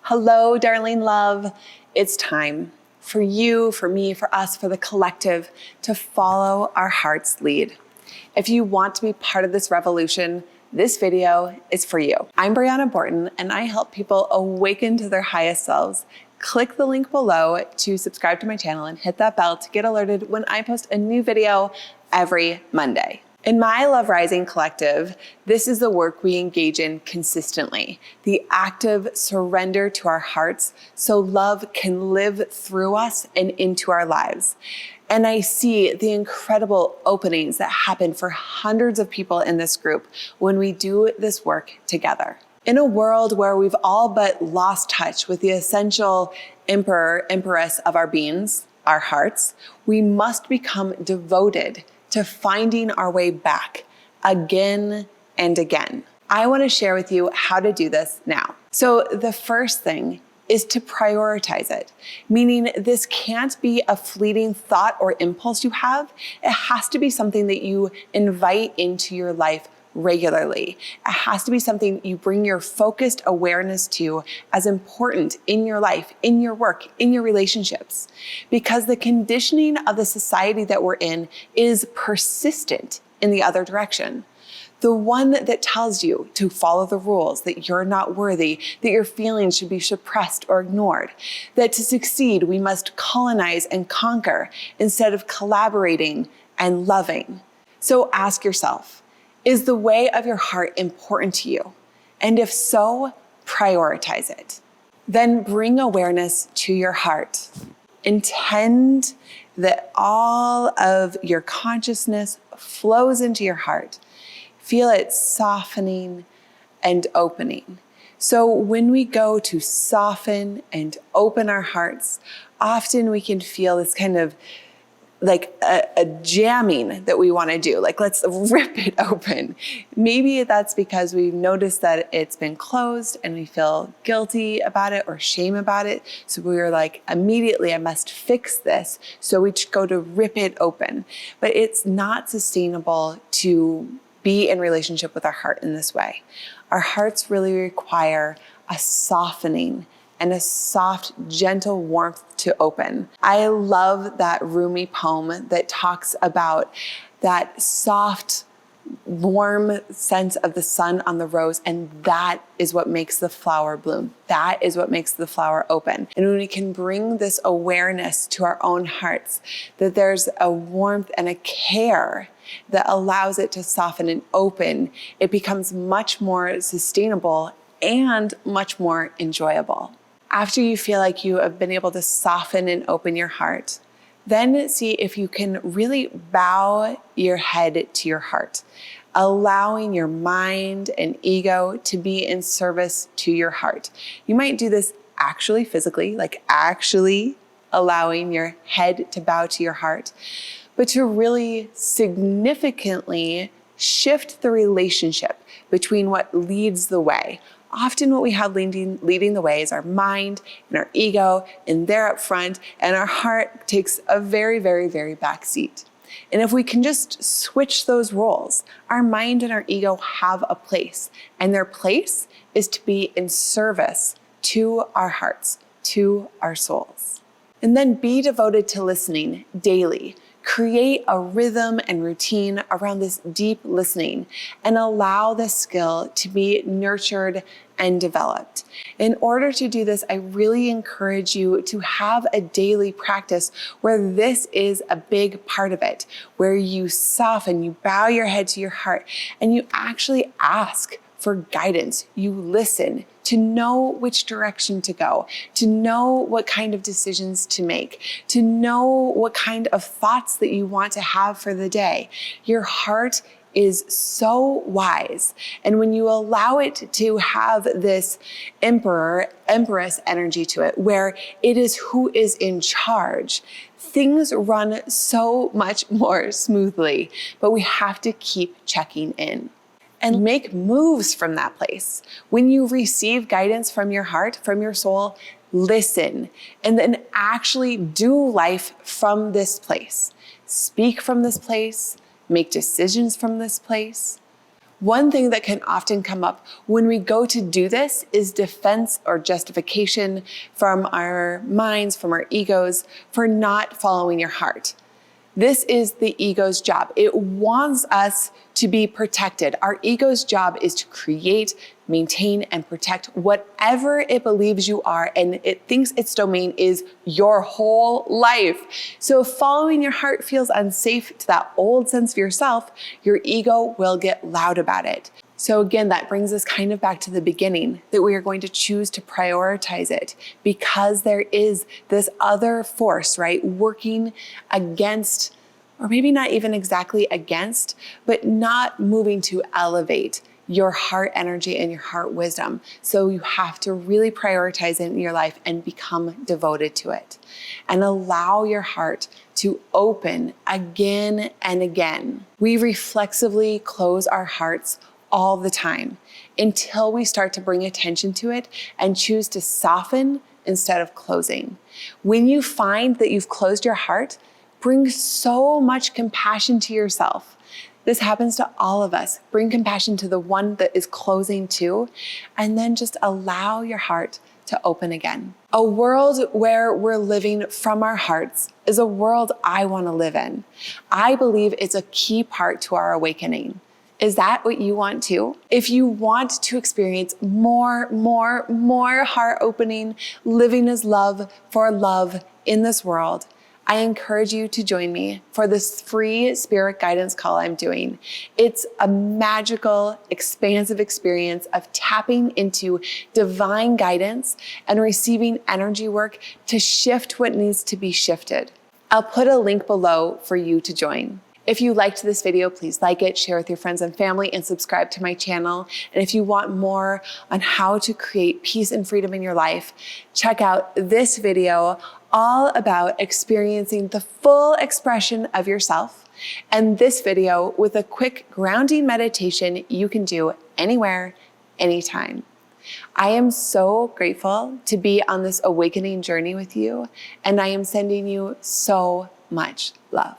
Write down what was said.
Hello, darling love. It's time for you, for me, for us, for the collective to follow our heart's lead. If you want to be part of this revolution, this video is for you. I'm Briana Borten, and I help people awaken to their highest selves. Click the link below to subscribe to my channel and hit that bell to get alerted when I post a new video every Monday. In my Love Rising Collective, this is the work we engage in consistently, the active surrender to our hearts so love can live through us and into our lives. And I see the incredible openings that happen for hundreds of people in this group when we do this work together. In a world where we've all but lost touch with the essential emperor, empress of our beings, our hearts, we must become devoted to finding our way back again and again. I want to share with you how to do this now. So the first thing is to prioritize it, meaning this can't be a fleeting thought or impulse you have. It has to be something that you invite into your life regularly. It has to be something you bring your focused awareness to as important in your life, in your work, in your relationships. Because the conditioning of the society that we're in is persistent in the other direction. The one that tells you to follow the rules, that you're not worthy, that your feelings should be suppressed or ignored, that to succeed, we must colonize and conquer instead of collaborating and loving. So ask yourself, is the way of your heart important to you? And if so, prioritize it. Then bring awareness to your heart. Intend that all of your consciousness flows into your heart. Feel it softening and opening. So when we go to soften and open our hearts, often we can feel this kind of like a jamming that we want to do. Like, let's rip it open. Maybe that's because we've noticed that it's been closed and we feel guilty about it or shame about it. So we're like, immediately, I must fix this. So we go to rip it open. But it's not sustainable to be in relationship with our heart in this way. Our hearts really require a softening and a soft, gentle warmth to open. I love that Rumi poem that talks about that soft, warm sense of the sun on the rose, and that is what makes the flower bloom. That is what makes the flower open. And when we can bring this awareness to our own hearts, that there's a warmth and a care that allows it to soften and open, it becomes much more sustainable and much more enjoyable. After you feel like you have been able to soften and open your heart, then see if you can really bow your head to your heart, allowing your mind and ego to be in service to your heart. You might do this actually physically, like actually allowing your head to bow to your heart, but to really significantly shift the relationship between what leads the way. Often what we have leading the way is our mind and our ego, and they're up front, and our heart takes a very, very, very back seat. And if we can just switch those roles, our mind and our ego have a place, and their place is to be in service to our hearts, to our souls. And then be devoted to listening daily. Create a rhythm and routine around this deep listening and allow this skill to be nurtured and developed. In order to do this, I really encourage you to have a daily practice where this is a big part of it, where you soften, you bow your head to your heart, and you actually ask for guidance. You listen to know which direction to go, to know what kind of decisions to make, to know what kind of thoughts that you want to have for the day. Your heart is so wise. And when you allow it to have this emperor, empress energy to it, where it is who is in charge, things run so much more smoothly, but we have to keep checking in and make moves from that place. When you receive guidance from your heart, from your soul, listen, and then actually do life from this place. Speak from this place, make decisions from this place. One thing that can often come up when we go to do this is defense or justification from our minds, from our egos, for not following your heart. This is the ego's job. It wants us to be protected. Our ego's job is to create, maintain, and protect whatever it believes you are, and it thinks its domain is your whole life. So if following your heart feels unsafe to that old sense of yourself, your ego will get loud about it. So again, that brings us kind of back to the beginning, that we are going to choose to prioritize it because there is this other force, right, working against, or maybe not even exactly against, but not moving to elevate your heart energy and your heart wisdom. So you have to really prioritize it in your life and become devoted to it and allow your heart to open again and again. We reflexively close our hearts all the time until we start to bring attention to it and choose to soften instead of closing. When you find that you've closed your heart, bring so much compassion to yourself. This happens to all of us. Bring compassion to the one that is closing too, and then just allow your heart to open again. A world where we're living from our hearts is a world I want to live in. I believe it's a key part to our awakening. Is that what you want too? If you want to experience more heart opening, living as love for love in this world, I encourage you to join me for this free spirit guidance call I'm doing. It's a magical, expansive experience of tapping into divine guidance and receiving energy work to shift what needs to be shifted. I'll put a link below for you to join. If you liked this video, please like it, share with your friends and family, and subscribe to my channel. And if you want more on how to create peace and freedom in your life, check out this video all about experiencing the full expression of yourself, and this video with a quick grounding meditation you can do anywhere, anytime. I am so grateful to be on this awakening journey with you, and I am sending you so much love.